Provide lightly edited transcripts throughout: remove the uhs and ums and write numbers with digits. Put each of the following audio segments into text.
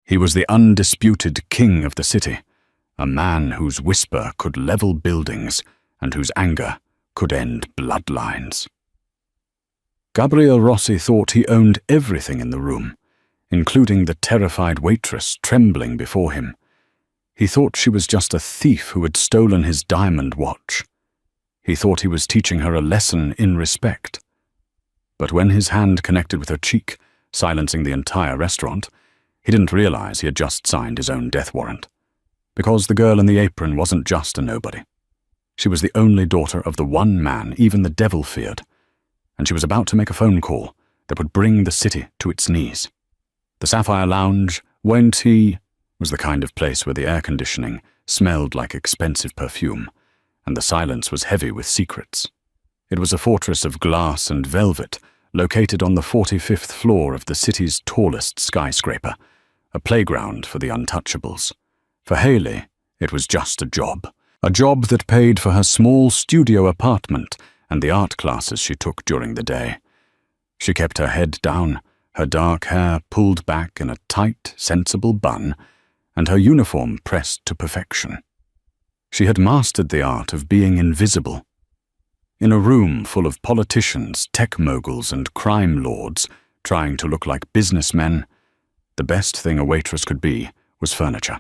He was the undisputed king of the city, a man whose whisper could level buildings and whose anger could end bloodlines. Gabriel Rossi thought he owned everything in the room, including the terrified waitress trembling before him. He thought she was just a thief who had stolen his diamond watch. He thought he was teaching her a lesson in respect. But when his hand connected with her cheek, silencing the entire restaurant, he didn't realize he had just signed his own death warrant. Because the girl in the apron wasn't just a nobody. She was the only daughter of the one man even the devil feared, and she was about to make a phone call that would bring the city to its knees. The Sapphire Lounge, Waitress, was the kind of place where the air conditioning smelled like expensive perfume, and the silence was heavy with secrets. It was a fortress of glass and velvet, located on the 45th floor of the city's tallest skyscraper, a playground for the untouchables. For Haley, it was just a job that paid for her small studio apartment and the art classes she took during the day. She kept her head down, her dark hair pulled back in a tight, sensible bun, and her uniform pressed to perfection. She had mastered the art of being invisible. In a room full of politicians, tech moguls, and crime lords trying to look like businessmen, the best thing a waitress could be was furniture.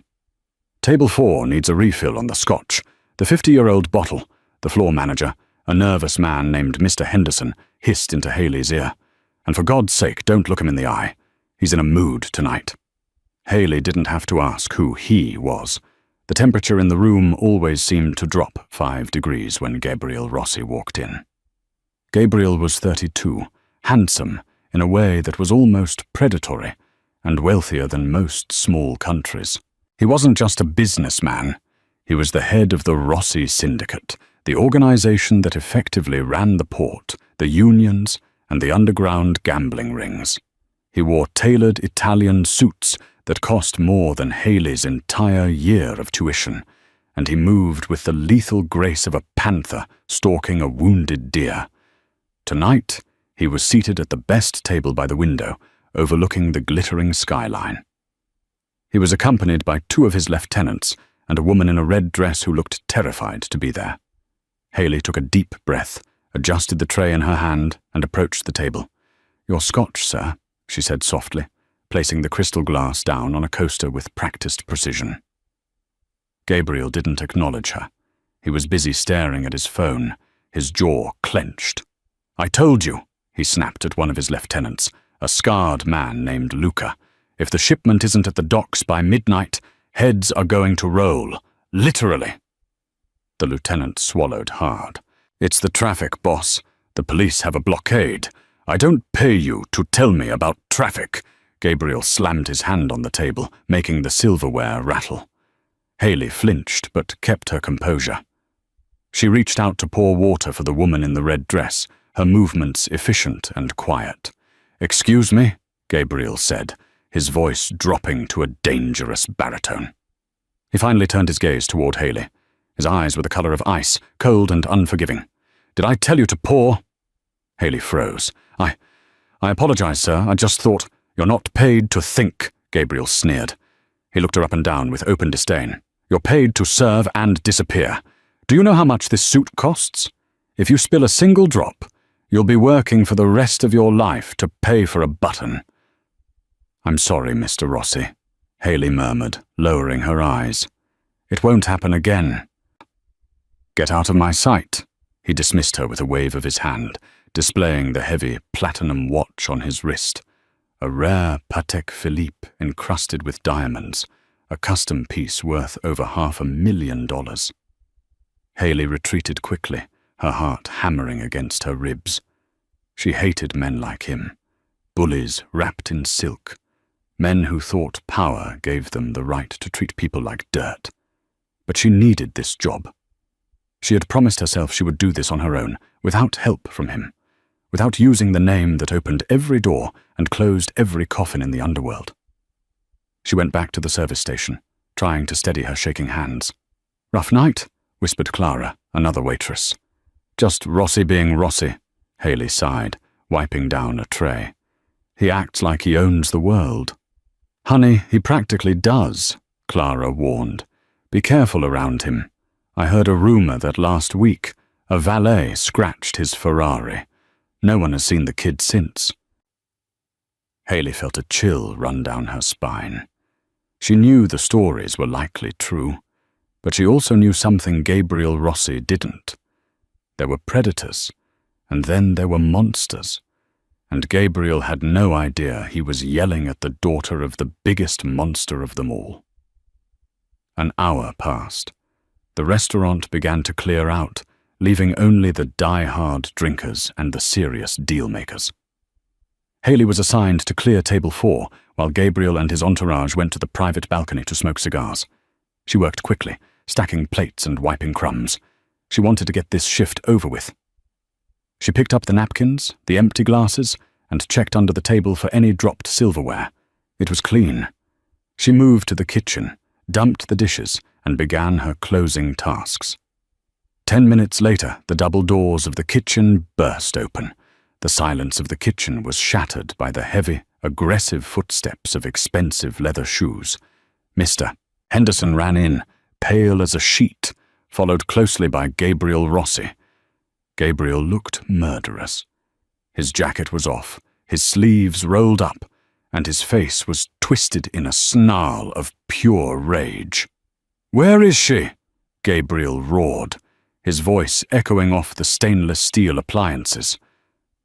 Table 4 needs a refill on the scotch. The 50-year-old bottle, the floor manager, a nervous man named Mr. Henderson, hissed into Haley's ear. And for God's sake, don't look him in the eye. He's in a mood tonight. Haley didn't have to ask who he was. The temperature in the room always seemed to drop 5 degrees when Gabriel Rossi walked in. Gabriel was 32, handsome in a way that was almost predatory, and wealthier than most small countries. He wasn't just a businessman. He was the head of the Rossi Syndicate, the organization that effectively ran the port, the unions, and the underground gambling rings. He wore tailored Italian suits that cost more than Haley's entire year of tuition, and he moved with the lethal grace of a panther stalking a wounded deer. Tonight, he was seated at the best table by the window, overlooking the glittering skyline. He was accompanied by 2 of his lieutenants and a woman in a red dress who looked terrified to be there. Haley took a deep breath, adjusted the tray in her hand, and approached the table. "Your scotch, sir," she said softly, placing the crystal glass down on a coaster with practiced precision. Gabriel didn't acknowledge her. He was busy staring at his phone, his jaw clenched. "I told you," he snapped at one of his lieutenants, a scarred man named Luca. "If the shipment isn't at the docks by midnight, heads are going to roll. Literally." The lieutenant swallowed hard. "It's the traffic, boss. The police have a blockade. I don't pay you to tell me about traffic." Gabriel slammed his hand on the table, making the silverware rattle. Haley flinched, but kept her composure. She reached out to pour water for the woman in the red dress, her movements efficient and quiet. "Excuse me," Gabriel said, his voice dropping to a dangerous baritone. He finally turned his gaze toward Haley. His eyes were the color of ice, cold and unforgiving. "Did I tell you to pour?" Haley froze. I apologize, sir. I just thought..." "You're not paid to think," Gabriel sneered. He looked her up and down with open disdain. "You're paid to serve and disappear. Do you know how much this suit costs? If you spill a single drop, you'll be working for the rest of your life to pay for a button." "I'm sorry, Mr. Rossi," Haley murmured, lowering her eyes. "It won't happen again." "Get out of my sight," he dismissed her with a wave of his hand, displaying the heavy platinum watch on his wrist. A rare Patek Philippe encrusted with diamonds, a custom piece worth over $500,000. Haley retreated quickly, her heart hammering against her ribs. She hated men like him, bullies wrapped in silk, men who thought power gave them the right to treat people like dirt. But she needed this job. She had promised herself she would do this on her own, without help from him, without using the name that opened every door and closed every coffin in the underworld. She went back to the service station, trying to steady her shaking hands. "Rough night?" whispered Clara, another waitress. "Just Rossi being Rossi," Haley sighed, wiping down a tray. "He acts like he owns the world." "Honey, he practically does," Clara warned. "Be careful around him. I heard a rumor that last week a valet scratched his Ferrari. No one has seen the kid since." Haley felt a chill run down her spine. She knew the stories were likely true, but she also knew something Gabriel Rossi didn't. There were predators, and then there were monsters, and Gabriel had no idea he was yelling at the daughter of the biggest monster of them all. An hour passed. The restaurant began to clear out, leaving only the die-hard drinkers and the serious deal-makers. Haley was assigned to clear table 4, while Gabriel and his entourage went to the private balcony to smoke cigars. She worked quickly, stacking plates and wiping crumbs. She wanted to get this shift over with. She picked up the napkins, the empty glasses, and checked under the table for any dropped silverware. It was clean. She moved to the kitchen, dumped the dishes, and began her closing tasks. 10 minutes later, the double doors of the kitchen burst open. The silence of the kitchen was shattered by the heavy, aggressive footsteps of expensive leather shoes. Mr. Henderson ran in, pale as a sheet, followed closely by Gabriel Rossi. Gabriel looked murderous. His jacket was off, his sleeves rolled up, and his face was twisted in a snarl of pure rage. "Where is she?" Gabriel roared, his voice echoing off the stainless steel appliances.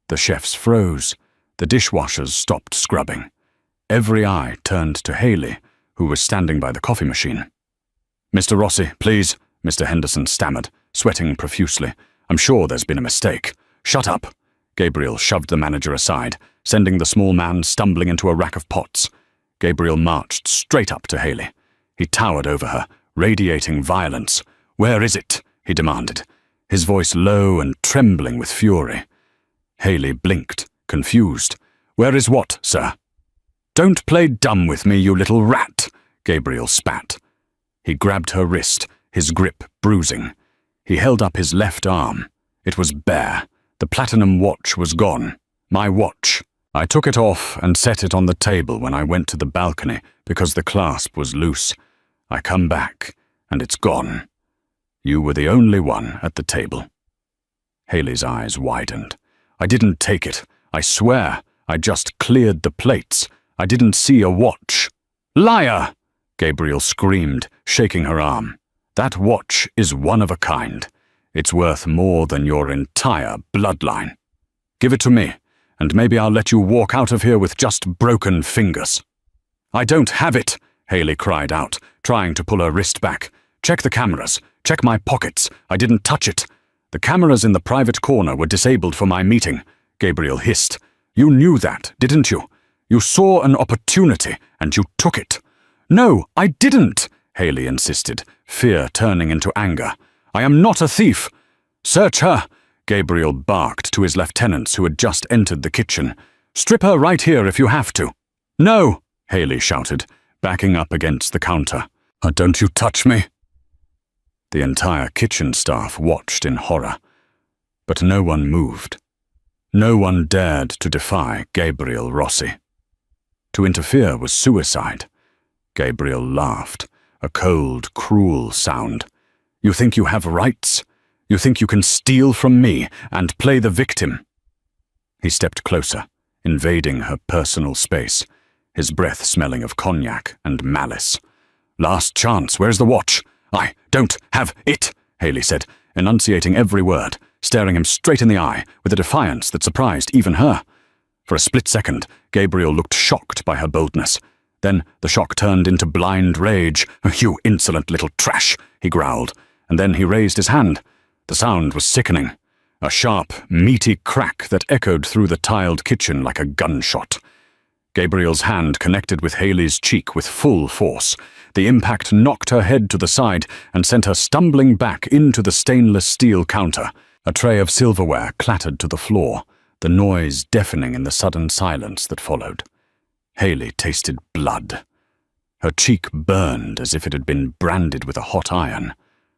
The chefs froze. The dishwashers stopped scrubbing. Every eye turned to Haley, who was standing by the coffee machine. "Mr. Rossi, please," Mr. Henderson stammered, sweating profusely. "I'm sure there's been a mistake." "Shut up!" Gabriel shoved the manager aside, sending the small man stumbling into a rack of pots. Gabriel marched straight up to Haley. He towered over her, radiating violence. "Where is it?" he demanded, his voice low and trembling with fury. Haley blinked, confused. "Where is what, sir?" "Don't play dumb with me, you little rat," Gabriel spat. He grabbed her wrist, his grip bruising. He held up his left arm. It was bare. The platinum watch was gone. "My watch. I took it off and set it on the table when I went to the balcony because the clasp was loose. I come back, and it's gone. You were the only one at the table." Haley's eyes widened. "I didn't take it. I swear. I just cleared the plates. I didn't see a watch." "Liar!" Gabriel screamed, shaking her arm. "That watch is one of a kind. It's worth more than your entire bloodline. Give it to me, and maybe I'll let you walk out of here with just broken fingers." "I don't have it," Haley cried out, trying to pull her wrist back. "Check the cameras. Check my pockets. I didn't touch it." "The cameras in the private corner were disabled for my meeting," Gabriel hissed. "You knew that, didn't you? You saw an opportunity, and you took it." "No, I didn't," Haley insisted, fear turning into anger. "I am not a thief." "Search her," Gabriel barked to his lieutenants who had just entered the kitchen. "Strip her right here if you have to." "No," Haley shouted, backing up against the counter. "Don't you touch me." The entire kitchen staff watched in horror, but no one moved. No one dared to defy Gabriel Rossi. To interfere was suicide. Gabriel laughed, a cold, cruel sound. "You think you have rights? You think you can steal from me and play the victim?" He stepped closer, invading her personal space, his breath smelling of cognac and malice. "Last chance, where's the watch?" "I don't have it," Haley said, enunciating every word, staring him straight in the eye with a defiance that surprised even her. For a split second, Gabriel looked shocked by her boldness. Then the shock turned into blind rage. "You insolent little trash," he growled, and then he raised his hand. The sound was sickening, a sharp, meaty crack that echoed through the tiled kitchen like a gunshot. Gabriel's hand connected with Haley's cheek with full force. The impact knocked her head to the side and sent her stumbling back into the stainless steel counter. A tray of silverware clattered to the floor, the noise deafening in the sudden silence that followed. Haley tasted blood. Her cheek burned as if it had been branded with a hot iron.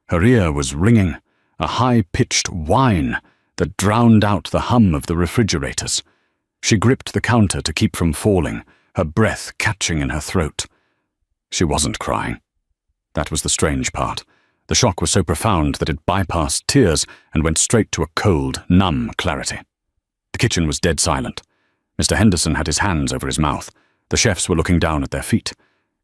Her ear was ringing, a high-pitched whine that drowned out the hum of the refrigerators. She gripped the counter to keep from falling, her breath catching in her throat. She wasn't crying. That was the strange part. The shock was so profound that it bypassed tears and went straight to a cold, numb clarity. The kitchen was dead silent. Mr. Henderson had his hands over his mouth. The chefs were looking down at their feet.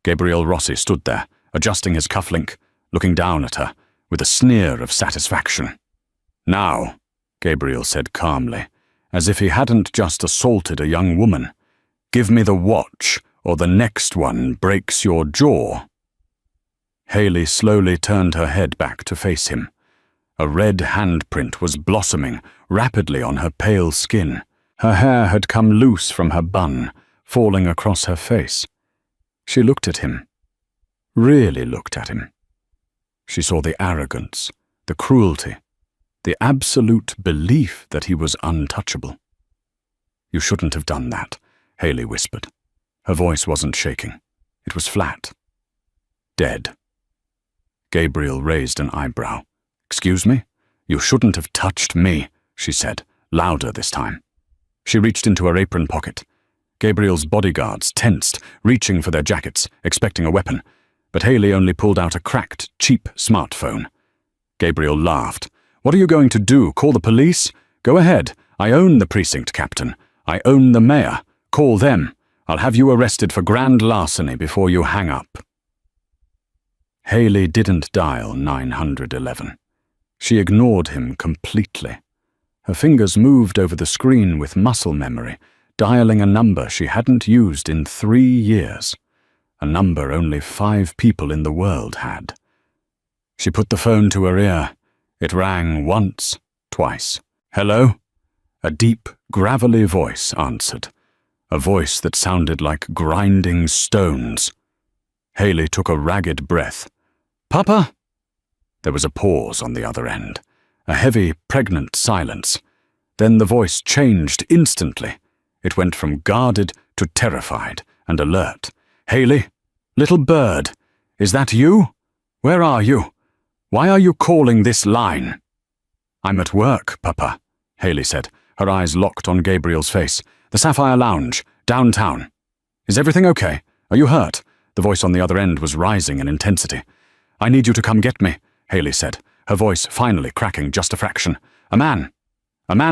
Gabriel Rossi stood there, adjusting his cufflink, looking down at her, with a sneer of satisfaction. "Now," Gabriel said calmly, as if he hadn't just assaulted a young woman, "give me the watch, or the next one breaks your jaw." Hayley slowly turned her head back to face him. A red handprint was blossoming rapidly on her pale skin. Her hair had come loose from her bun, falling across her face. She looked at him. Really looked at him. She saw the arrogance, the cruelty, the absolute belief that he was untouchable. "You shouldn't have done that," Hayley whispered. Her voice wasn't shaking. It was flat. Dead. Gabriel raised an eyebrow. "Excuse me? You shouldn't have touched me," she said, louder this time. She reached into her apron pocket. Gabriel's bodyguards tensed, reaching for their jackets, expecting a weapon, but Hayley only pulled out a cracked, cheap smartphone. Gabriel laughed. "What are you going to do, call the police? Go ahead. I own the precinct, Captain. I own the mayor. Call them. I'll have you arrested for grand larceny before you hang up." Hayley didn't dial 911. She ignored him completely. Her fingers moved over the screen with muscle memory, dialing a number she hadn't used in 3 years, a number only 5 people in the world had. She put the phone to her ear. It rang once, twice. "Hello?" A deep, gravelly voice answered, a voice that sounded like grinding stones. Hayley took a ragged breath. "Papa?" There was a pause on the other end, a heavy, pregnant silence. Then the voice changed instantly. It went from guarded to terrified and alert. "Hayley? Little bird? Is that you? Where are you? Why are you calling this line?" "I'm at work, Papa," Hayley said, her eyes locked on Gabriel's face. "The Sapphire Lounge, downtown." "Is everything okay? Are you hurt?" The voice on the other end was rising in intensity. "I need you to come get me," Hayley said, her voice finally cracking just a fraction. A man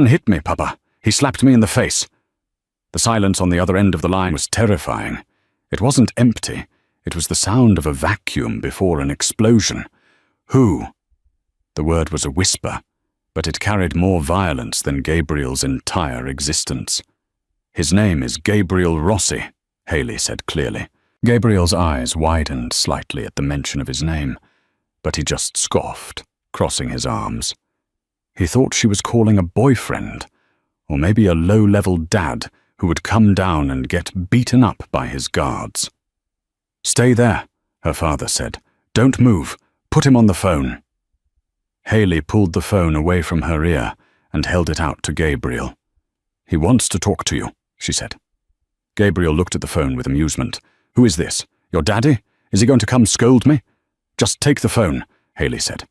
hit me, Papa. He slapped me in the face." The silence on the other end of the line was terrifying. It wasn't empty. It was the sound of a vacuum before an explosion. "Who?" The word was a whisper, but it carried more violence than Gabriel's entire existence. "His name is Gabriel Rossi," Hayley said clearly. Gabriel's eyes widened slightly at the mention of his name, but he just scoffed, crossing his arms. He thought she was calling a boyfriend, or maybe a low-level dad who would come down and get beaten up by his guards. "Stay there," her father said. "Don't move. Put him on the phone." Hayley pulled the phone away from her ear and held it out to Gabriel. "He wants to talk to you," she said. Gabriel looked at the phone with amusement. "Who is this? Your daddy? Is he going to come scold me?" "Just take the phone," Hayley said.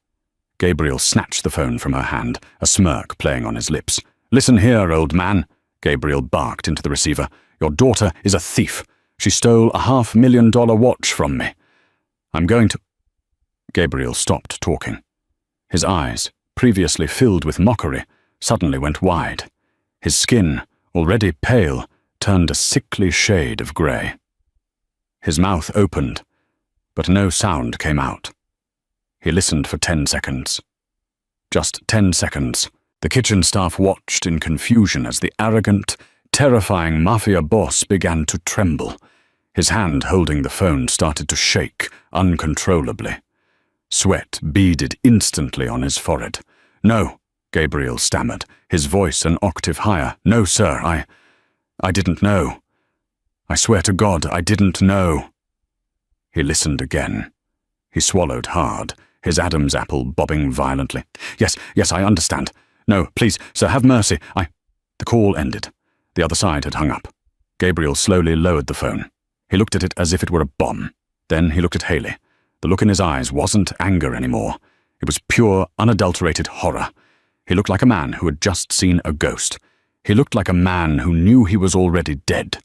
Gabriel snatched the phone from her hand, a smirk playing on his lips. "Listen here, old man," Gabriel barked into the receiver. "Your daughter is a thief. She stole a $500,000 watch from me. I'm going to—" Gabriel stopped talking. His eyes, previously filled with mockery, suddenly went wide. His skin, already pale, turned a sickly shade of grey. His mouth opened, but no sound came out. He listened for 10 seconds. Just 10 seconds. The kitchen staff watched in confusion as the arrogant, terrifying Mafia boss began to tremble. His hand holding the phone started to shake uncontrollably. Sweat beaded instantly on his forehead. "No," Gabriel stammered, his voice an octave higher. "No, sir, I didn't know. I swear to God, I didn't know." He listened again. He swallowed hard, his Adam's apple bobbing violently. Yes, I understand. No, please, sir, have mercy. The call ended. The other side had hung up. Gabriel slowly lowered the phone. He looked at it as if it were a bomb. Then he looked at Hayley. The look in his eyes wasn't anger anymore. It was pure, unadulterated horror. He looked like a man who had just seen a ghost. He looked like a man who knew he was already dead.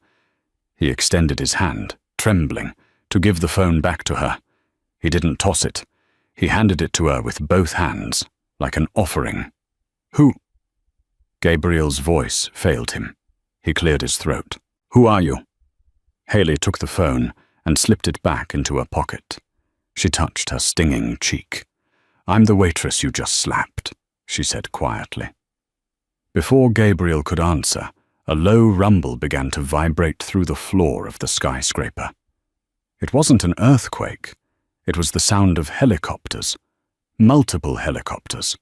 He extended his hand, trembling, to give the phone back to her. He didn't toss it. He handed it to her with both hands, like an offering. "Who?" Gabriel's voice failed him. He cleared his throat. "Who are you?" Haley took the phone and slipped it back into her pocket. She touched her stinging cheek. "I'm the waitress you just slapped," she said quietly. Before Gabriel could answer, a low rumble began to vibrate through the floor of the skyscraper. It wasn't an earthquake. It was the sound of helicopters. Multiple helicopters.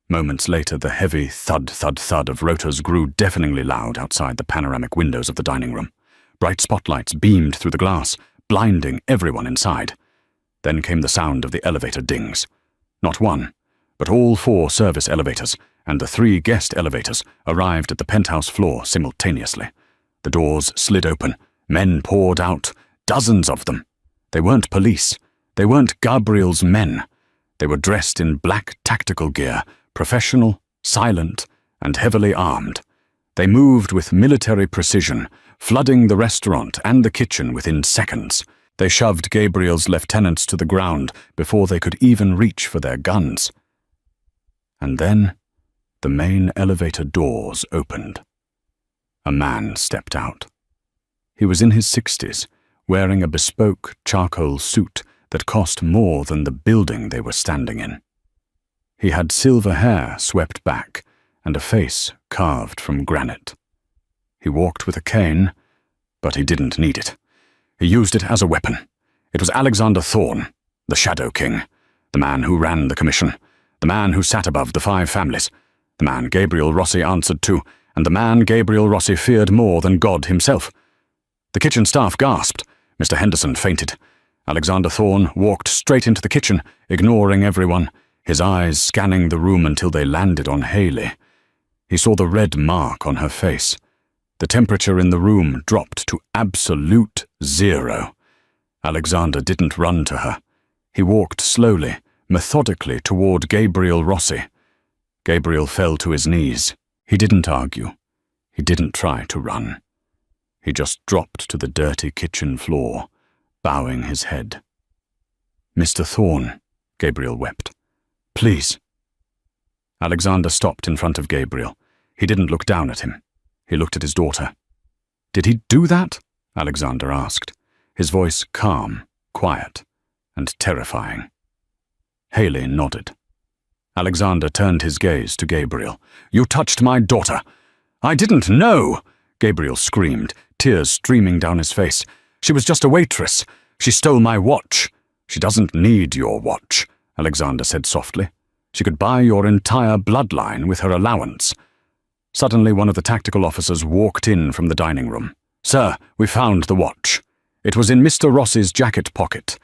Moments later, the heavy thud-thud-thud of rotors grew deafeningly loud outside the panoramic windows of the dining room. Bright spotlights beamed through the glass, blinding everyone inside. Then came the sound of the elevator dings. Not one, but all 4 service elevators and the 3 guest elevators arrived at the penthouse floor simultaneously. The doors slid open. Men poured out, dozens of them. They weren't police. They weren't Gabriel's men. They were dressed in black tactical gear, professional, silent, and heavily armed. They moved with military precision, flooding the restaurant and the kitchen within seconds. They shoved Gabriel's lieutenants to the ground before they could even reach for their guns. And then, the main elevator doors opened. A man stepped out. He was in his 60s, wearing a bespoke charcoal suit that cost more than the building they were standing in. He had silver hair swept back and a face carved from granite. He walked with a cane, but he didn't need it. He used it as a weapon. It was Alexander Thorne, the Shadow King, the man who ran the commission, the man who sat above the 5 families, the man Gabriel Rossi answered to, and the man Gabriel Rossi feared more than God himself. The kitchen staff gasped. Mr. Henderson fainted. Alexander Thorne walked straight into the kitchen, ignoring everyone, his eyes scanning the room until they landed on Haley. He saw the red mark on her face. The temperature in the room dropped to absolute 0. Alexander didn't run to her. He walked slowly, methodically toward Gabriel Rossi. Gabriel fell to his knees. He didn't argue. He didn't try to run. He just dropped to the dirty kitchen floor, bowing his head. "Mr. Thorne," Gabriel wept. "Please." Alexander stopped in front of Gabriel. He didn't look down at him. He looked at his daughter. "Did he do that?" Alexander asked, his voice calm, quiet, and terrifying. Haley nodded. Alexander turned his gaze to Gabriel. "You touched my daughter." "I didn't know!" Gabriel screamed, tears streaming down his face. "She was just a waitress. She stole my watch." "She doesn't need your watch," Alexander said softly. "She could buy your entire bloodline with her allowance." Suddenly, one of the tactical officers walked in from the dining room. "Sir, we found the watch. It was in Mr. Rossi's jacket pocket.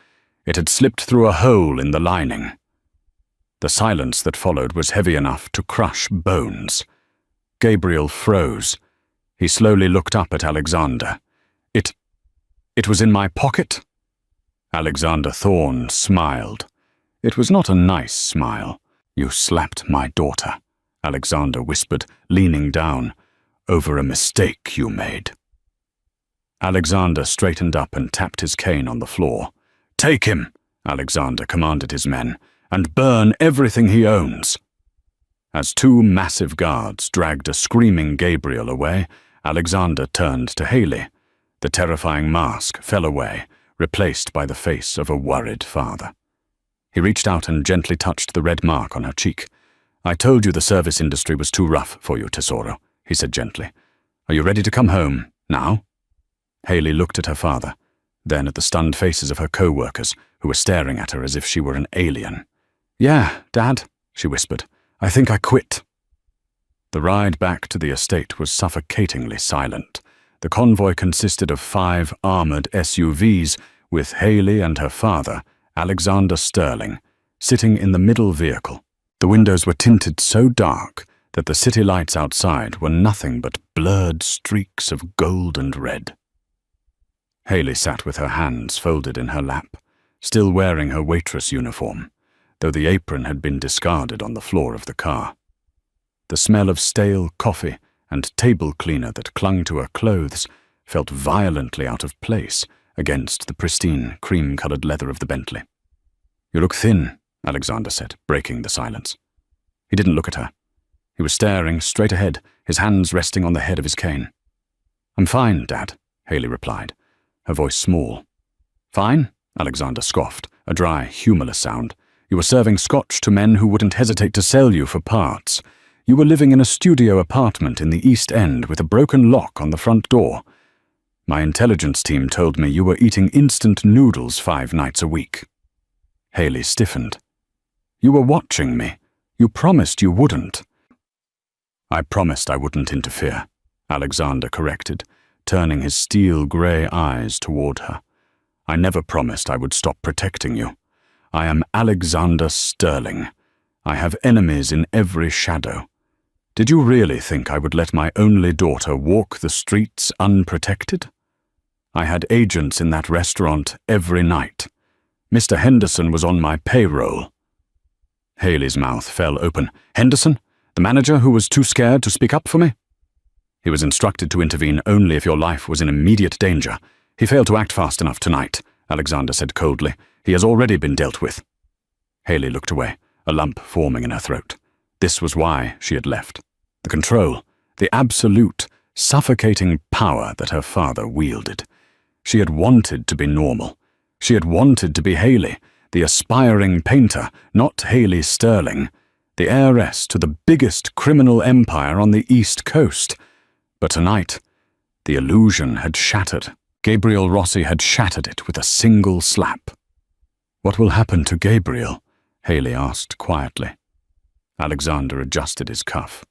It had slipped through a hole in the lining." The silence that followed was heavy enough to crush bones. Gabriel froze. He slowly looked up at Alexander. It was in my pocket?" Alexander Thorne smiled. It was not a nice smile. "You slapped my daughter," Alexander whispered, leaning down, "over a mistake you made." Alexander straightened up and tapped his cane on the floor. "Take him," Alexander commanded his men, "and burn everything he owns." As 2 massive guards dragged a screaming Gabriel away, Alexander turned to Haley. The terrifying mask fell away, replaced by the face of a worried father. He reached out and gently touched the red mark on her cheek. "I told you the service industry was too rough for you, Tesoro," he said gently. "Are you ready to come home, now?" Haley looked at her father, then at the stunned faces of her co-workers, who were staring at her as if she were an alien. "Yeah, Dad," she whispered. "I think I quit." The ride back to the estate was suffocatingly silent. The convoy consisted of 5 armored SUVs, with Haley and her father, Alexander Sterling, sitting in the middle vehicle. The windows were tinted so dark that the city lights outside were nothing but blurred streaks of gold and red. Haley sat with her hands folded in her lap, still wearing her waitress uniform, though the apron had been discarded on the floor of the car. The smell of stale coffee and table cleaner that clung to her clothes felt violently out of place against the pristine, cream-coloured leather of the Bentley. "You look thin," Alexander said, breaking the silence. He didn't look at her. He was staring straight ahead, his hands resting on the head of his cane. "I'm fine, Dad," Haley replied, her voice small. "Fine?" Alexander scoffed, a dry, humourless sound. "You were serving scotch to men who wouldn't hesitate to sell you for parts. You were living in a studio apartment in the East End with a broken lock on the front door. My intelligence team told me you were eating instant noodles 5 nights a week." Haley stiffened. "You were watching me. You promised you wouldn't." "I promised I wouldn't interfere," Alexander corrected, turning his steel-grey eyes toward her. "I never promised I would stop protecting you. I am Alexander Sterling. I have enemies in every shadow. Did you really think I would let my only daughter walk the streets unprotected? I had agents in that restaurant every night. Mr. Henderson was on my payroll." Haley's mouth fell open. "Henderson? The manager who was too scared to speak up for me?" "He was instructed to intervene only if your life was in immediate danger. He failed to act fast enough tonight," Alexander said coldly. "He has already been dealt with." Haley looked away, a lump forming in her throat. This was why she had left. The control, the absolute, suffocating power that her father wielded. She had wanted to be normal. She had wanted to be Haley, the aspiring painter, not Haley Sterling, the heiress to the biggest criminal empire on the East Coast. But tonight, the illusion had shattered. Gabriel Rossi had shattered it with a single slap. "What will happen to Gabriel?" Haley asked quietly. Alexander adjusted his cuff.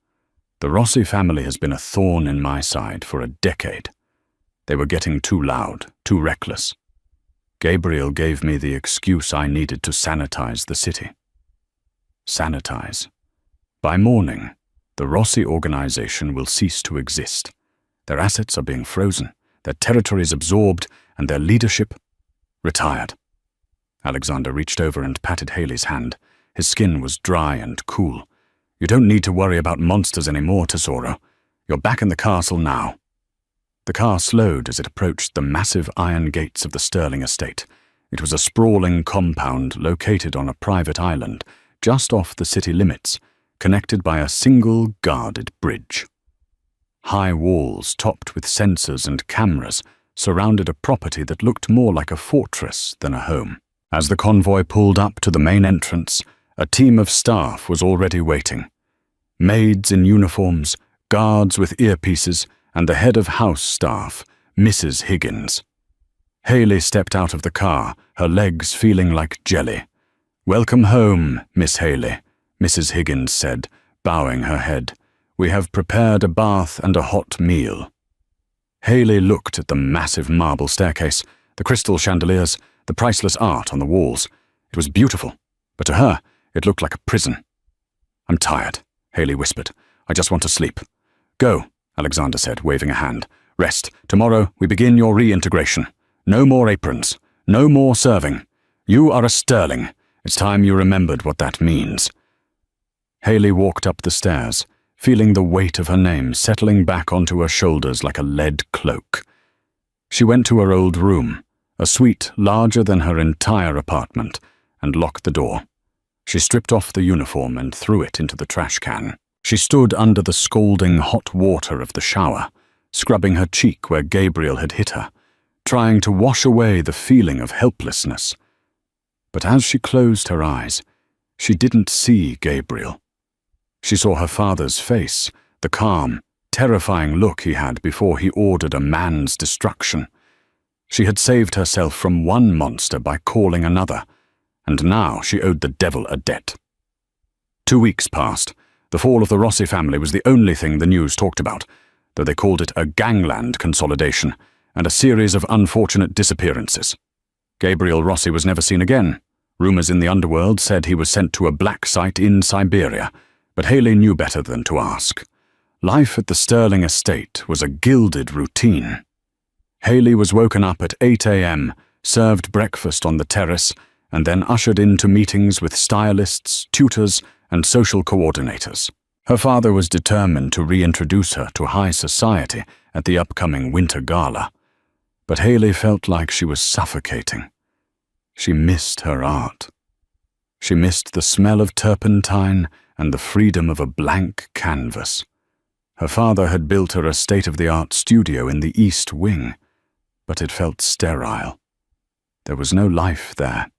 "The Rossi family has been a thorn in my side for a decade. They were getting too loud, too reckless. Gabriel gave me the excuse I needed to sanitize the city." Sanitize. By morning, the Rossi organization will cease to exist. Their assets are being frozen, their territories absorbed, and their leadership retired. Alexander reached over and patted Haley's hand. His skin was dry and cool. "You don't need to worry about monsters anymore, Tesoro. You're back in the castle now." The car slowed as it approached the massive iron gates of the Sterling estate. It was a sprawling compound located on a private island, just off the city limits, connected by a single guarded bridge. High walls topped with sensors and cameras surrounded a property that looked more like a fortress than a home. As the convoy pulled up to the main entrance, a team of staff was already waiting. Maids in uniforms, guards with earpieces, and the head of house staff, Mrs. Higgins. Haley stepped out of the car, her legs feeling like jelly. "Welcome home, Miss Haley," Mrs. Higgins said, bowing her head. "We have prepared a bath and a hot meal." Haley looked at the massive marble staircase, the crystal chandeliers, the priceless art on the walls. It was beautiful, but to her, it looked like a prison. "I'm tired," Haley whispered. "I just want to sleep." "Go," Alexander said, waving a hand. "Rest. Tomorrow we begin your reintegration. No more aprons. No more serving. You are a Sterling. It's time you remembered what that means." Haley walked up the stairs, feeling the weight of her name settling back onto her shoulders like a lead cloak. She went to her old room, a suite larger than her entire apartment, and locked the door. She stripped off the uniform and threw it into the trash can. She stood under the scalding hot water of the shower, scrubbing her cheek where Gabriel had hit her, trying to wash away the feeling of helplessness. But as she closed her eyes, she didn't see Gabriel. She saw her father's face, the calm, terrifying look he had before he ordered a man's destruction. She had saved herself from one monster by calling another, and now she owed the devil a debt. 2 weeks passed. The fall of the Rossi family was the only thing the news talked about, though they called it a gangland consolidation and a series of unfortunate disappearances. Gabriel Rossi was never seen again. Rumors in the underworld said he was sent to a black site in Siberia, but Haley knew better than to ask. Life at the Sterling estate was a gilded routine. Haley was woken up at 8 a.m., served breakfast on the terrace, and then ushered into meetings with stylists, tutors, and social coordinators. Her father was determined to reintroduce her to high society at the upcoming winter gala, but Hayley felt like she was suffocating. She missed her art. She missed the smell of turpentine and the freedom of a blank canvas. Her father had built her a state-of-the-art studio in the East Wing, but it felt sterile. There was no life there.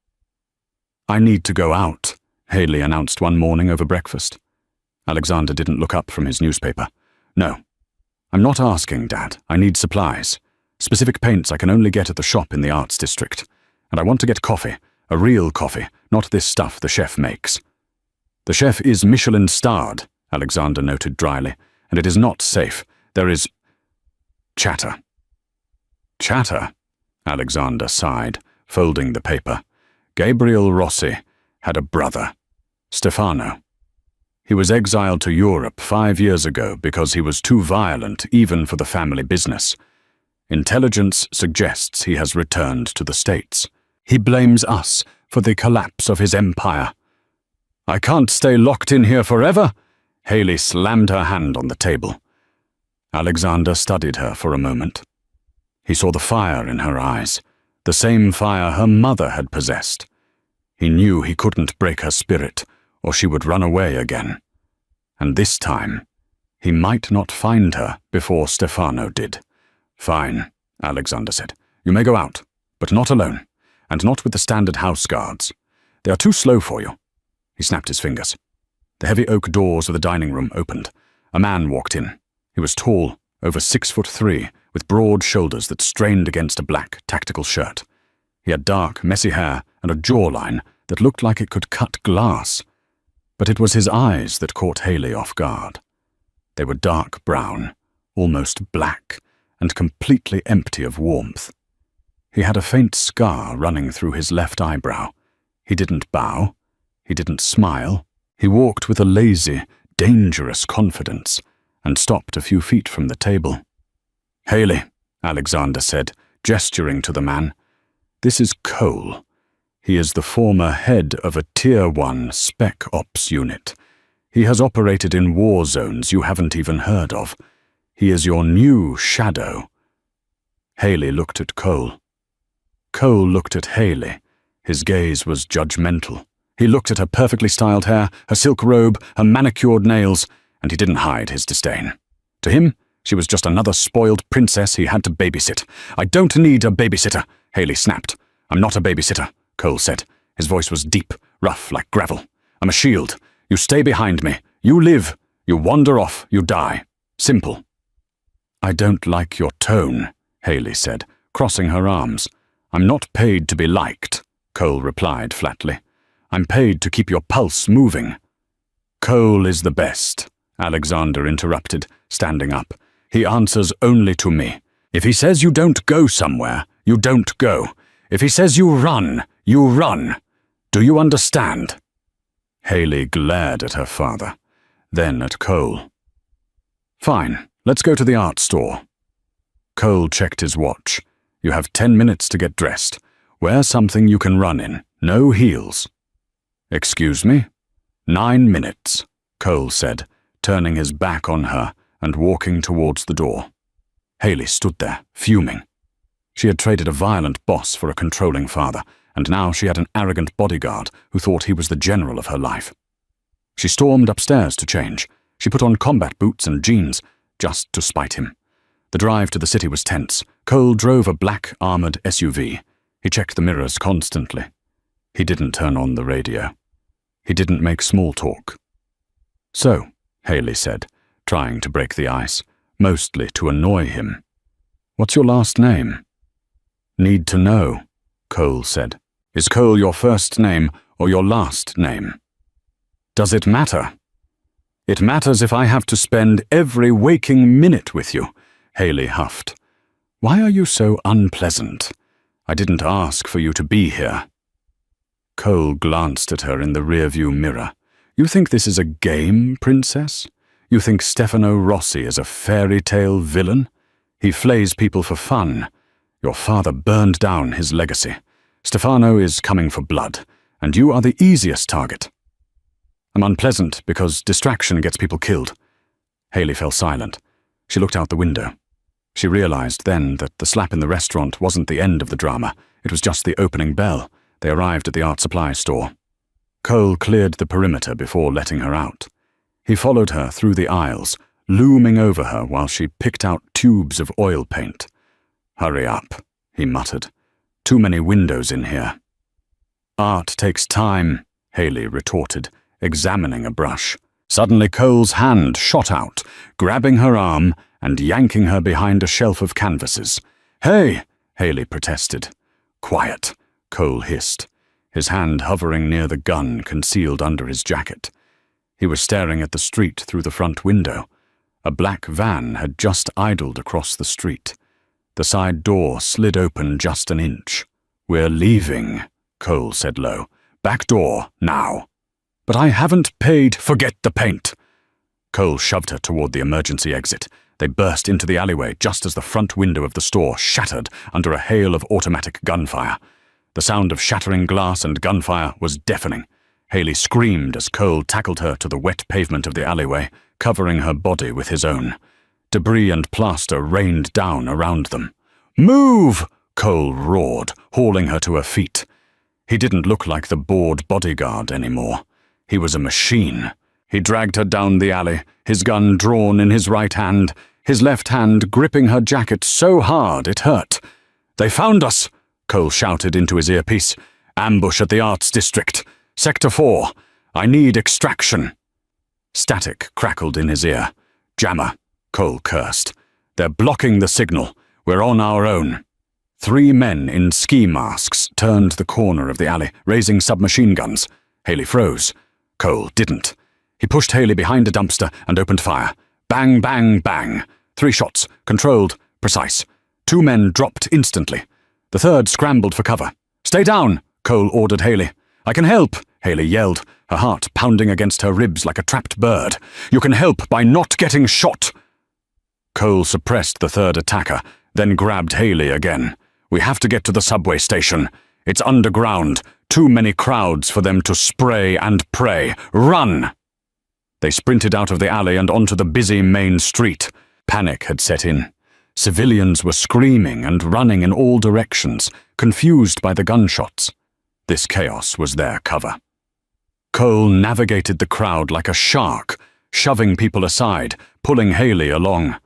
"I need to go out," Hayley announced one morning over breakfast. Alexander didn't look up from his newspaper. "No. I'm not asking, Dad. I need supplies. Specific paints I can only get at the shop in the arts district. And I want to get coffee, a real coffee, not this stuff the chef makes." "The chef is Michelin-starred," Alexander noted dryly, "and it is not safe. There is chatter." "Chatter?" Alexander sighed, folding the paper. Gabriel Rossi had a brother, Stefano. He was exiled to Europe 5 years ago because he was too violent even for the family business. Intelligence suggests he has returned to the States. He blames us for the collapse of his empire. "I can't stay locked in here forever." Hayley slammed her hand on the table. Alexander studied her for a moment. He saw the fire in her eyes, the same fire her mother had possessed. He knew he couldn't break her spirit, or she would run away again. And this time, he might not find her before Stefano did. "Fine," Alexander said. "You may go out, but not alone, and not with the standard house guards. They are too slow for you." He snapped his fingers. The heavy oak doors of the dining room opened. A man walked in. He was tall, over 6'3", with broad shoulders that strained against a black tactical shirt. He had dark, messy hair and a jawline that looked like it could cut glass. But it was his eyes that caught Hayley off guard. They were dark brown, almost black, and completely empty of warmth. He had a faint scar running through his left eyebrow. He didn't bow. He didn't smile. He walked with a lazy, dangerous confidence and stopped a few feet from the table. "Hayley," Alexander said, gesturing to the man. "This is Cole. He is the former head of a Tier 1 Spec Ops unit. He has operated in war zones you haven't even heard of. He is your new shadow." Hayley looked at Cole. Cole looked at Hayley. His gaze was judgmental. He looked at her perfectly styled hair, her silk robe, her manicured nails, and he didn't hide his disdain. To him, she was just another spoiled princess he had to babysit. "I don't need a babysitter," Hayley snapped. "I'm not a babysitter," Cole said. His voice was deep, rough like gravel. "I'm a shield. You stay behind me. You live. You wander off. You die. Simple." "I don't like your tone," Hayley said, crossing her arms. "I'm not paid to be liked," Cole replied flatly. "I'm paid to keep your pulse moving." "Cole is the best," Alexander interrupted, standing up. "He answers only to me. If he says you don't go somewhere, you don't go. If he says you run, you run. Do you understand?" Hayley glared at her father, then at Cole. "Fine, let's go to the art store." Cole checked his watch. "You have 10 minutes to get dressed. Wear something you can run in. No heels." "Excuse me?" 9 minutes, Cole said, turning his back on her and walking towards the door. Hayley stood there, fuming. She had traded a violent boss for a controlling father, and now she had an arrogant bodyguard who thought he was the general of her life. She stormed upstairs to change. She put on combat boots and jeans, just to spite him. The drive to the city was tense. Cole drove a black, armored SUV. He checked the mirrors constantly. He didn't turn on the radio. He didn't make small talk. "So," Hayley said, trying to break the ice, mostly to annoy him. "What's your last name?" "Need to know," Cole said. "Is Cole your first name or your last name?" "Does it matter?" "It matters if I have to spend every waking minute with you," Hayley huffed. "Why are you so unpleasant? I didn't ask for you to be here." Cole glanced at her in the rearview mirror. "You think this is a game, princess? You think Stefano Rossi is a fairy tale villain? He flays people for fun. Your father burned down his legacy. Stefano is coming for blood, and you are the easiest target." I'm unpleasant because distraction gets people killed. Haley fell silent. She looked out the window. She realized then that the slap in the restaurant wasn't the end of the drama. It was just the opening bell. They arrived at the art supply store. Cole cleared the perimeter before letting her out. He followed her through the aisles, looming over her while she picked out tubes of oil paint. "Hurry up," he muttered. "Too many windows in here." "Art takes time," Haley retorted, examining a brush. Suddenly Cole's hand shot out, grabbing her arm and yanking her behind a shelf of canvases. "Hey!" Haley protested. "Quiet," Cole hissed, his hand hovering near the gun concealed under his jacket. He was staring at the street through the front window. A black van had just idled across the street. The side door slid open just an inch. "We're leaving," Cole said low. "Back door, now." "But I haven't paid." "Forget the paint." Cole shoved her toward the emergency exit. They burst into the alleyway just as the front window of the store shattered under a hail of automatic gunfire. The sound of shattering glass and gunfire was deafening. Haley screamed as Cole tackled her to the wet pavement of the alleyway, covering her body with his own. Debris and plaster rained down around them. "Move!" Cole roared, hauling her to her feet. He didn't look like the bored bodyguard anymore. He was a machine. He dragged her down the alley, his gun drawn in his right hand, his left hand gripping her jacket so hard it hurt. "They found us!" Cole shouted into his earpiece. "Ambush at the Arts District. Sector 4. I need extraction." Static crackled in his ear. "Jammer," Cole cursed. "They're blocking the signal. We're on our own." 3 men in ski masks turned the corner of the alley, raising submachine guns. Haley froze. Cole didn't. He pushed Haley behind a dumpster and opened fire. Bang, bang, bang. 3 shots, controlled, precise. 2 men dropped instantly. The third scrambled for cover. "Stay down," Cole ordered Haley. "I can help," Haley yelled, her heart pounding against her ribs like a trapped bird. "You can help by not getting shot." Cole suppressed the third attacker, then grabbed Haley again. "We have to get to the subway station. It's underground. Too many crowds for them to spray and pray. Run!" They sprinted out of the alley and onto the busy main street. Panic had set in. Civilians were screaming and running in all directions, confused by the gunshots. This chaos was their cover. Cole navigated the crowd like a shark, shoving people aside, pulling Haley along.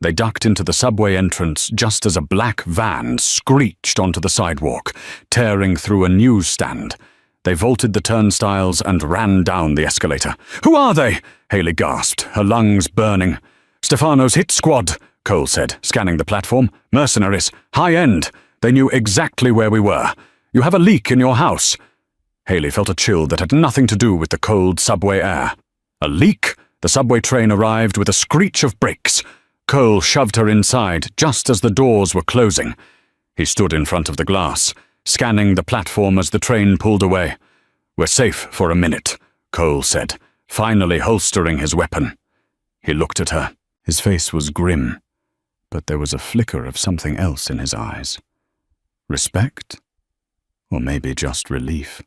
They ducked into the subway entrance just as a black van screeched onto the sidewalk, tearing through a newsstand. They vaulted the turnstiles and ran down the escalator. "Who are they?" Haley gasped, her lungs burning. "Stefano's hit squad," Cole said, scanning the platform. "Mercenaries, high end. They knew exactly where we were. You have a leak in your house." Haley felt a chill that had nothing to do with the cold subway air. A leak? The subway train arrived with a screech of brakes. Cole shoved her inside just as the doors were closing. He stood in front of the glass, scanning the platform as the train pulled away. "We're safe for a minute," Cole said, finally holstering his weapon. He looked at her. His face was grim, but there was a flicker of something else in his eyes. Respect? Or maybe just relief.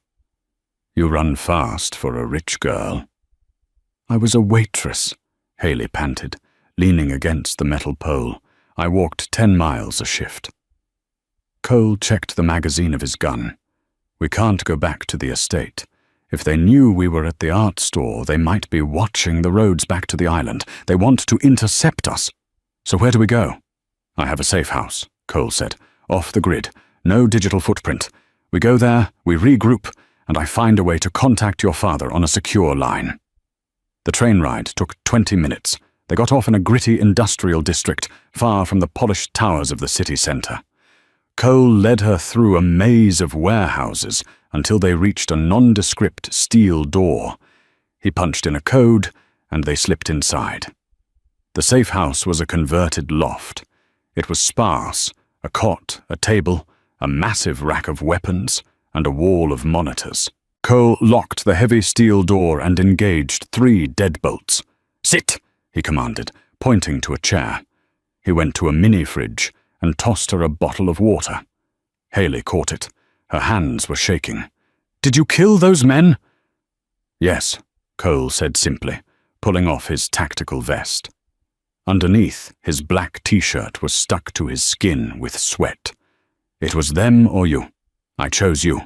"You run fast for a rich girl." "I was a waitress," Haley panted, leaning against the metal pole. "I walked 10 miles a shift." Cole checked the magazine of his gun. "We can't go back to the estate. If they knew we were at the art store, they might be watching the roads back to the island. They want to intercept us. So where do we go?" "I have a safe house," Cole said. "Off the grid. No digital footprint. We go there, we regroup, and I find a way to contact your father on a secure line." The train ride took 20 minutes. They got off in a gritty industrial district, far from the polished towers of the city centre. Cole led her through a maze of warehouses until they reached a nondescript steel door. He punched in a code, and they slipped inside. The safe house was a converted loft. It was sparse, a cot, a table, a massive rack of weapons, and a wall of monitors. Cole locked the heavy steel door and engaged 3 deadbolts. "Sit!" he commanded, pointing to a chair. He went to a mini-fridge and tossed her a bottle of water. Haley caught it. Her hands were shaking. "Did you kill those men?" "Yes," Cole said simply, pulling off his tactical vest. Underneath, his black t-shirt was stuck to his skin with sweat. It was them or you. I chose you.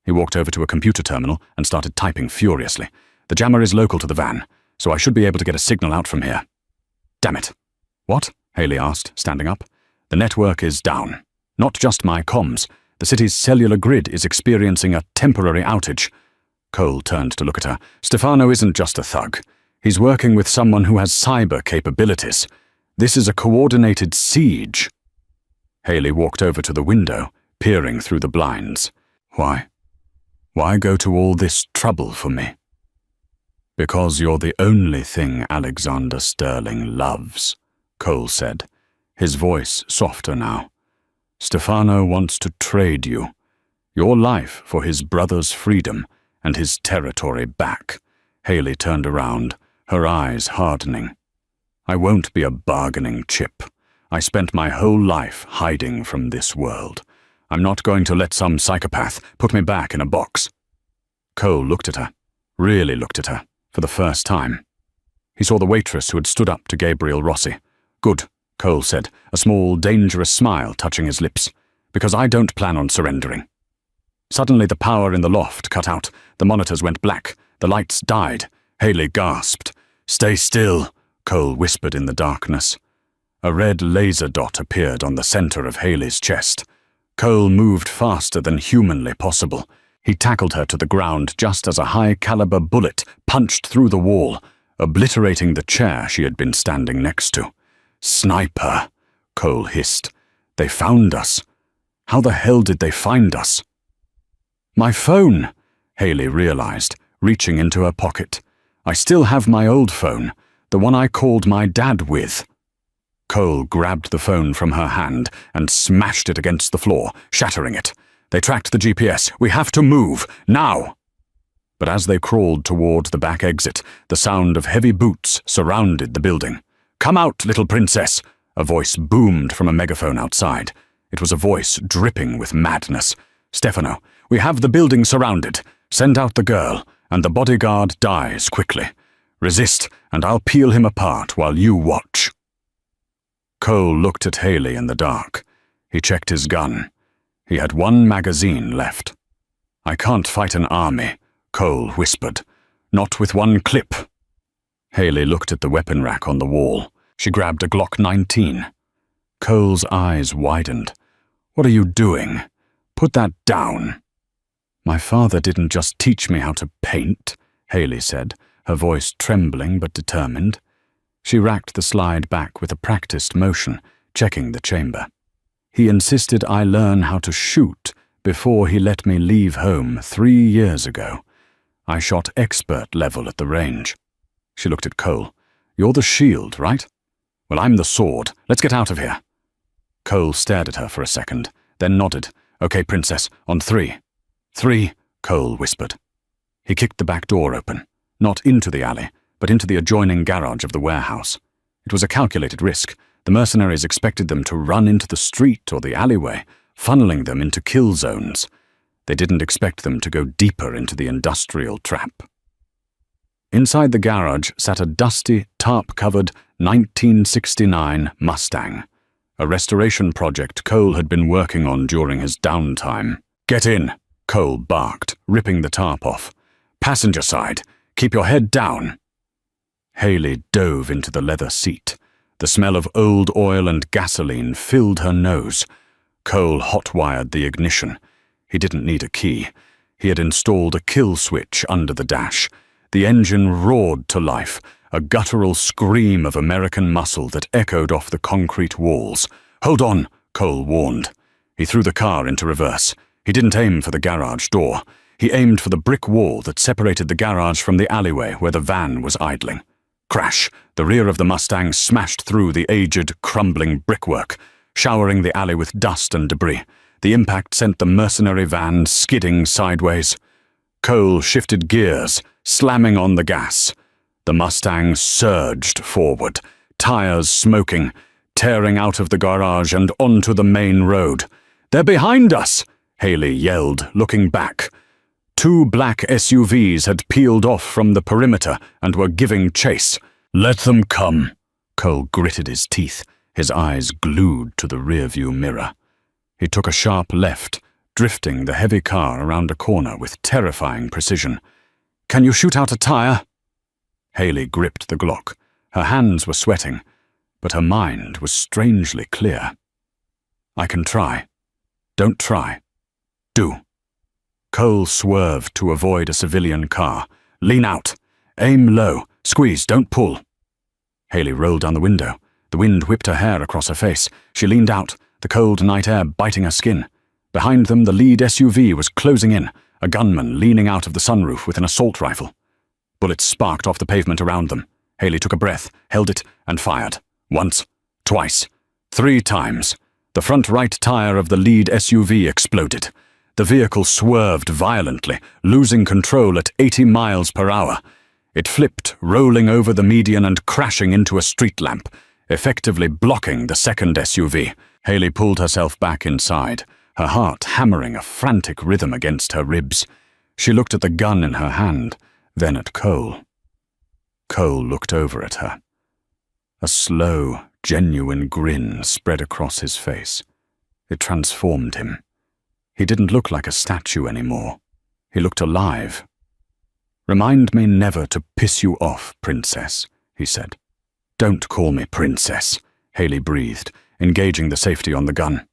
He walked over to a computer terminal and started typing furiously. The jammer is local to the van, so I should be able to get a signal out from here. Damn it. What? Haley asked, standing up. The network is down. Not just my comms. The city's cellular grid is experiencing a temporary outage. Cole turned to look at her. Stefano isn't just a thug. He's working with someone who has cyber capabilities. This is a coordinated siege. Haley walked over to the window, peering through the blinds. Why? Why go to all this trouble for me? Because you're the only thing Alexander Sterling loves, Cole said, his voice softer now. Stefano wants to trade you, your life for his brother's freedom and his territory back. Haley turned around, her eyes hardening. I won't be a bargaining chip. I spent my whole life hiding from this world. I'm not going to let some psychopath put me back in a box. Cole looked at her, really looked at her, for the first time. He saw the waitress who had stood up to Gabriel Rossi. Good, Cole said, a small, dangerous smile touching his lips, because I don't plan on surrendering. Suddenly the power in the loft cut out. The monitors went black. The lights died. Haley gasped. Stay still, Cole whispered in the darkness. A red laser dot appeared on the center of Haley's chest. Cole moved faster than humanly possible. He tackled her to the ground just as a high-caliber bullet punched through the wall, obliterating the chair she had been standing next to. Sniper, Cole hissed. They found us. How the hell did they find us? My phone, Haley realized, reaching into her pocket. I still have my old phone, the one I called my dad with. Cole grabbed the phone from her hand and smashed it against the floor, shattering it. They tracked the GPS. We have to move, now! But as they crawled toward the back exit, the sound of heavy boots surrounded the building. Come out, little princess! A voice boomed from a megaphone outside. It was a voice dripping with madness. Stefano, we have the building surrounded. Send out the girl, and the bodyguard dies quickly. Resist, and I'll peel him apart while you watch. Cole looked at Haley in the dark. He checked his gun. He had one magazine left. I can't fight an army, Cole whispered. Not with one clip. Haley looked at the weapon rack on the wall. She grabbed a Glock 19. Cole's eyes widened. What are you doing? Put that down. My father didn't just teach me how to paint, Haley said, her voice trembling but determined. She racked the slide back with a practiced motion, checking the chamber. He insisted I learn how to shoot before he let me leave home 3 years ago. I shot expert level at the range. She looked at Cole. You're the shield, right? Well, I'm the sword. Let's get out of here. Cole stared at her for a second, then nodded. Okay, princess, on 3. 3, Cole whispered. He kicked the back door open, not into the alley, but into the adjoining garage of the warehouse. It was a calculated risk. The mercenaries expected them to run into the street or the alleyway, funneling them into kill zones. They didn't expect them to go deeper into the industrial trap. Inside the garage sat a dusty, tarp-covered 1969 Mustang, a restoration project Cole had been working on during his downtime. Get in, Cole barked, ripping the tarp off. Passenger side, keep your head down. Haley dove into the leather seat. The smell of old oil and gasoline filled her nose. Cole hot-wired the ignition. He didn't need a key. He had installed a kill switch under the dash. The engine roared to life, a guttural scream of American muscle that echoed off the concrete walls. Hold on, Cole warned. He threw the car into reverse. He didn't aim for the garage door. He aimed for the brick wall that separated the garage from the alleyway where the van was idling. Crash! The rear of the Mustang smashed through the aged, crumbling brickwork, showering the alley with dust and debris. The impact sent the mercenary van skidding sideways. Cole shifted gears, slamming on the gas. The Mustang surged forward, tires smoking, tearing out of the garage and onto the main road. They're behind us! Haley yelled, looking back. 2 black SUVs had peeled off from the perimeter and were giving chase. "Let them come." Cole gritted his teeth, his eyes glued to the rearview mirror. He took a sharp left, drifting the heavy car around a corner with terrifying precision. "Can you shoot out a tire?" Haley gripped the Glock. Her hands were sweating, but her mind was strangely clear. "I can try." "Don't try." "Do." Cole swerved to avoid a civilian car. "Lean out. Aim low. Squeeze, don't pull." Haley rolled down the window. The wind whipped her hair across her face. She leaned out, the cold night air biting her skin. Behind them, the lead SUV was closing in, a gunman leaning out of the sunroof with an assault rifle. Bullets sparked off the pavement around them. Haley took a breath, held it, and fired. Once, twice, 3 times. The front right tire of the lead SUV exploded. The vehicle swerved violently, losing control at 80 miles per hour. It flipped, rolling over the median and crashing into a street lamp, effectively blocking the second SUV. Haley pulled herself back inside, her heart hammering a frantic rhythm against her ribs. She looked at the gun in her hand, then at Cole. Cole looked over at her. A slow, genuine grin spread across his face. It transformed him. He didn't look like a statue anymore. He looked alive. "Remind me never to piss you off, Princess," he said. "Don't call me Princess," Haley breathed, engaging the safety on the gun.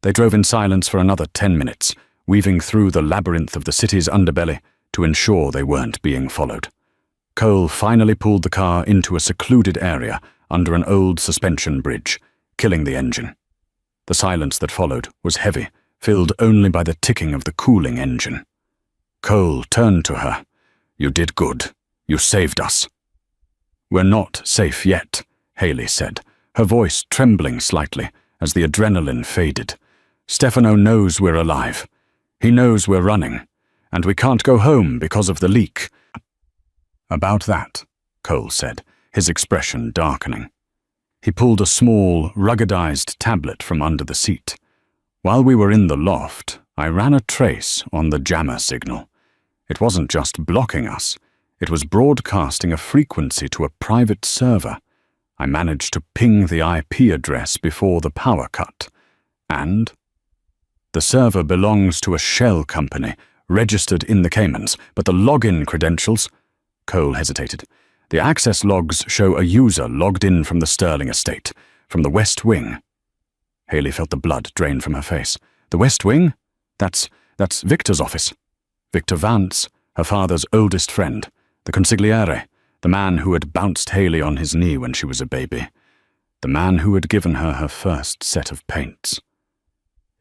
They drove in silence for another 10 minutes, weaving through the labyrinth of the city's underbelly to ensure they weren't being followed. Cole finally pulled the car into a secluded area under an old suspension bridge, killing the engine. The silence that followed was heavy, filled only by the ticking of the cooling engine. Cole turned to her. "You did good. You saved us." "We're not safe yet," Haley said, her voice trembling slightly as the adrenaline faded. "Stefano knows we're alive. He knows we're running, and we can't go home because of the leak." "About that," Cole said, his expression darkening. He pulled a small, ruggedized tablet from under the seat. "While we were in the loft, I ran a trace on the jammer signal. It wasn't just blocking us. It was broadcasting a frequency to a private server. I managed to ping the IP address before the power cut. And the server belongs to a shell company, registered in the Caymans, but the login credentials—" Cole hesitated. "The access logs show a user logged in from the Sterling estate, from the West Wing." Haley felt the blood drain from her face. "The West Wing? That's Victor's office. Victor Vance, her father's oldest friend, the consigliere, the man who had bounced Haley on his knee when she was a baby, the man who had given her her first set of paints."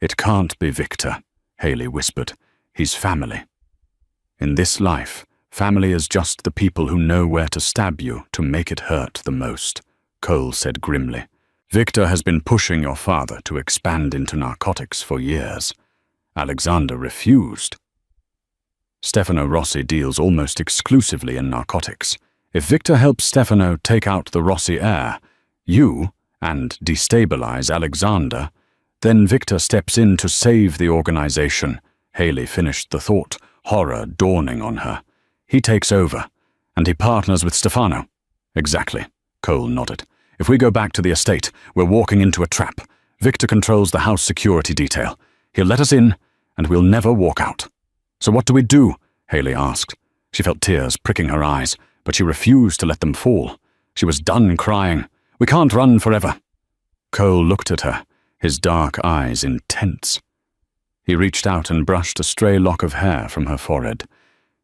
"It can't be Victor," Haley whispered. "He's family. In this life, family is just the people who know where to stab you to make it hurt the most," Cole said grimly. "Victor has been pushing your father to expand into narcotics for years. Alexander refused. Stefano Rossi deals almost exclusively in narcotics. If Victor helps Stefano take out the Rossi heir, and destabilize Alexander, then Victor steps in to save the organization." Haley finished the thought, horror dawning on her. "He takes over, and he partners with Stefano." "Exactly," Cole nodded. "If we go back to the estate, we're walking into a trap. Victor controls the house security detail. He'll let us in, and we'll never walk out." "So what do we do?" Haley asked. She felt tears pricking her eyes, but she refused to let them fall. She was done crying. "We can't run forever." Cole looked at her, his dark eyes intense. He reached out and brushed a stray lock of hair from her forehead.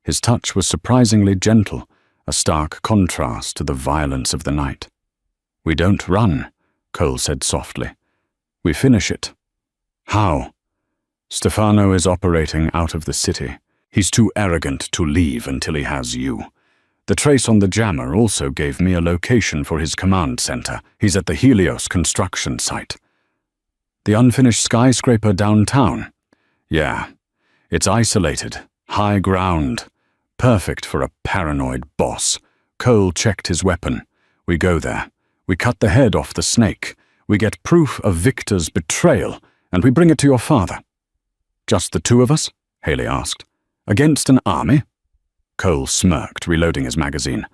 His touch was surprisingly gentle, a stark contrast to the violence of the night. "We don't run," Cole said softly. "We finish it." "How?" "Stefano is operating out of the city. He's too arrogant to leave until he has you. The trace on the jammer also gave me a location for his command center. He's at the Helios construction site." "The unfinished skyscraper downtown?" "Yeah. It's isolated, high ground. Perfect for a paranoid boss." Cole checked his weapon. "We go there. We cut the head off the snake. We get proof of Victor's betrayal, and we bring it to your father." "Just the 2 of us?" Haley asked. Against an army? Cole smirked, reloading his magazine.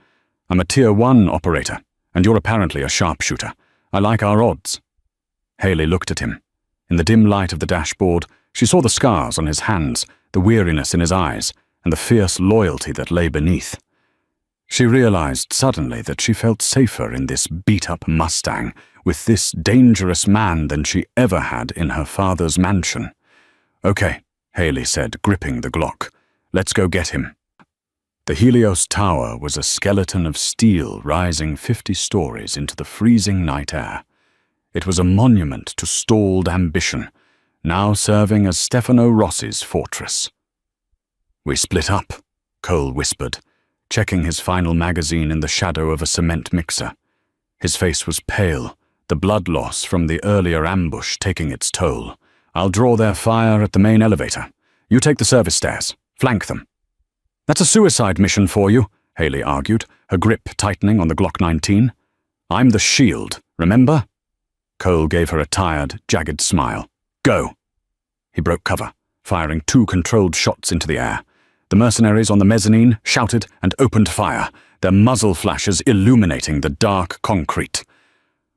I'm a Tier 1 operator, and you're apparently a sharpshooter. I like our odds. Haley looked at him. In the dim light of the dashboard, she saw the scars on his hands, the weariness in his eyes, and the fierce loyalty that lay beneath. She realized suddenly that she felt safer in this beat-up Mustang with this dangerous man than she ever had in her father's mansion. Okay, Haley said, gripping the Glock. Let's go get him. The Helios Tower was a skeleton of steel rising 50 stories into the freezing night air. It was a monument to stalled ambition, now serving as Stefano Rossi's fortress. We split up, Cole whispered, checking his final magazine in the shadow of a cement mixer. His face was pale, the blood loss from the earlier ambush taking its toll. I'll draw their fire at the main elevator. You take the service stairs. Flank them. That's a suicide mission for you, Haley argued, her grip tightening on the Glock 19. I'm the shield, remember? Cole gave her a tired, jagged smile. Go. He broke cover, firing 2 controlled shots into the air. The mercenaries on the mezzanine shouted and opened fire, their muzzle flashes illuminating the dark concrete.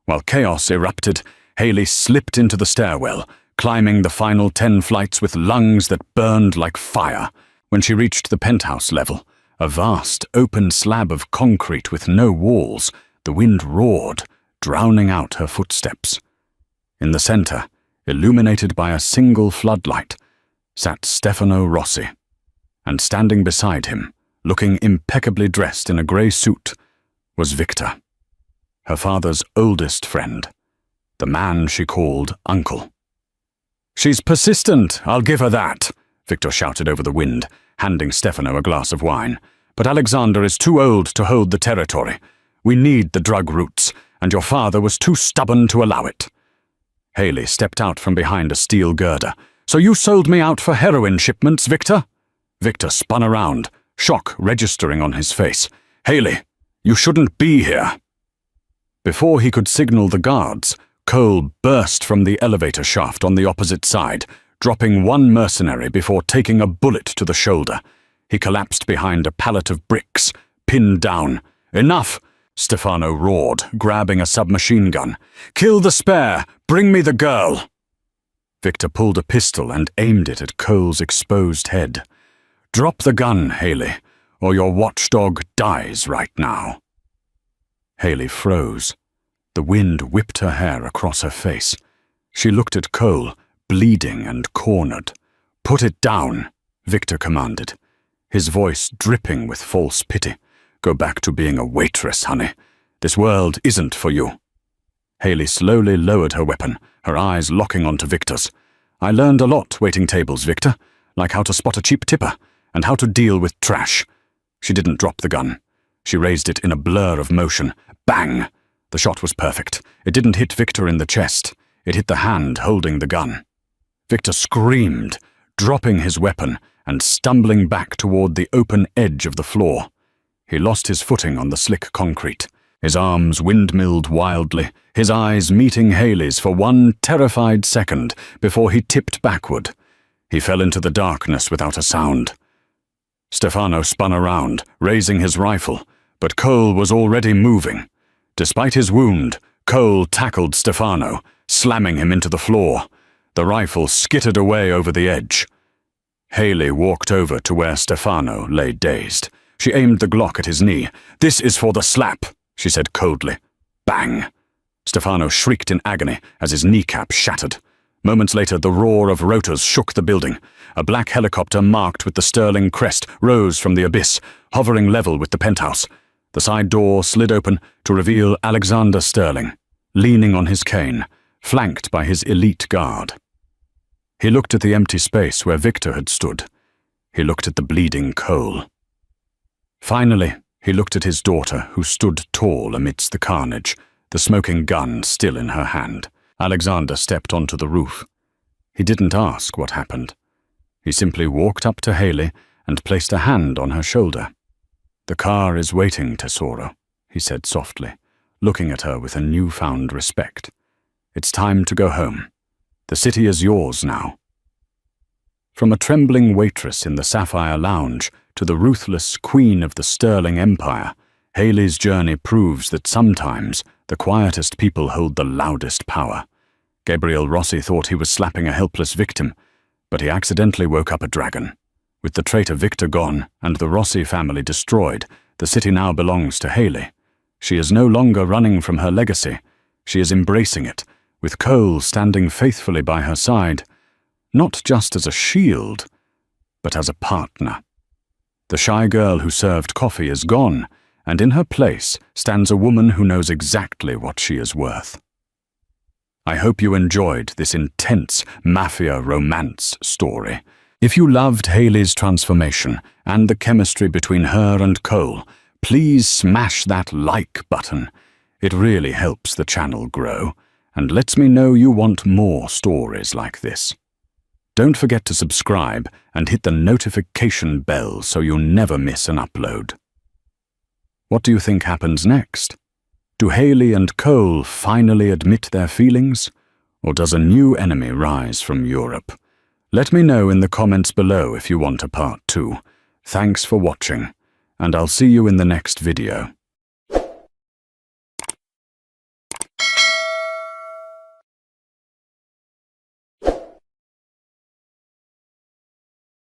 While chaos erupted, Haley slipped into the stairwell, climbing the final 10 flights with lungs that burned like fire. When she reached the penthouse level, a vast, open slab of concrete with no walls, the wind roared, drowning out her footsteps. In the center, illuminated by a single floodlight, sat Stefano Rossi. And standing beside him, looking impeccably dressed in a grey suit, was Victor, her father's oldest friend, the man she called Uncle. She's persistent, I'll give her that, Victor shouted over the wind, handing Stefano a glass of wine. But Alexander is too old to hold the territory. We need the drug routes, and your father was too stubborn to allow it. Haley stepped out from behind a steel girder. So you sold me out for heroin shipments, Victor? Victor spun around, shock registering on his face. Haley, you shouldn't be here. Before he could signal the guards, Cole burst from the elevator shaft on the opposite side, dropping one mercenary before taking a bullet to the shoulder. He collapsed behind a pallet of bricks, pinned down. Enough! Stefano roared, grabbing a submachine gun. Kill the spare! Bring me the girl! Victor pulled a pistol and aimed it at Cole's exposed head. Drop the gun, Haley, or your watchdog dies right now. Haley froze. The wind whipped her hair across her face. She looked at Cole, bleeding and cornered. Put it down, Victor commanded, his voice dripping with false pity. Go back to being a waitress, honey. This world isn't for you. Haley slowly lowered her weapon, her eyes locking onto Victor's. I learned a lot waiting tables, Victor, like how to spot a cheap tipper and how to deal with trash. She didn't drop the gun. She raised it in a blur of motion. Bang! The shot was perfect. It didn't hit Victor in the chest. It hit the hand holding the gun. Victor screamed, dropping his weapon and stumbling back toward the open edge of the floor. He lost his footing on the slick concrete. His arms windmilled wildly, his eyes meeting Haley's for one terrified second before he tipped backward. He fell into the darkness without a sound. Stefano spun around, raising his rifle, but Cole was already moving. Despite his wound, Cole tackled Stefano, slamming him into the floor. The rifle skittered away over the edge. Haley walked over to where Stefano lay dazed. She aimed the Glock at his knee. This is for the slap, she said coldly. Bang! Stefano shrieked in agony as his kneecap shattered. Moments later, the roar of rotors shook the building. A black helicopter marked with the Sterling crest rose from the abyss, hovering level with the penthouse. The side door slid open to reveal Alexander Sterling, leaning on his cane, flanked by his elite guard. He looked at the empty space where Victor had stood. He looked at the bleeding Cole. Finally, he looked at his daughter, who stood tall amidst the carnage, the smoking gun still in her hand. Alexander stepped onto the roof. He didn't ask what happened. He simply walked up to Haley and placed a hand on her shoulder. The car is waiting, Tesoro, he said softly, looking at her with a newfound respect. It's time to go home. The city is yours now. From a trembling waitress in the Sapphire Lounge to the ruthless queen of the Sterling Empire, Hayley's journey proves that sometimes the quietest people hold the loudest power. Gabriel Rossi thought he was slapping a helpless victim, but he accidentally woke up a dragon. With the traitor Victor gone and the Rossi family destroyed, the city now belongs to Hayley. She is no longer running from her legacy. She is embracing it, with Cole standing faithfully by her side, not just as a shield, but as a partner. The shy girl who served coffee is gone, and in her place stands a woman who knows exactly what she is worth. I hope you enjoyed this intense Mafia romance story. If you loved Hayley's transformation and the chemistry between her and Cole, please smash that like button. It really helps the channel grow and lets me know you want more stories like this. Don't forget to subscribe and hit the notification bell so you never miss an upload. What do you think happens next? Do Hayley and Cole finally admit their feelings? Or does a new enemy rise from Europe? Let me know in the comments below if you want a part 2. Thanks for watching, and I'll see you in the next video.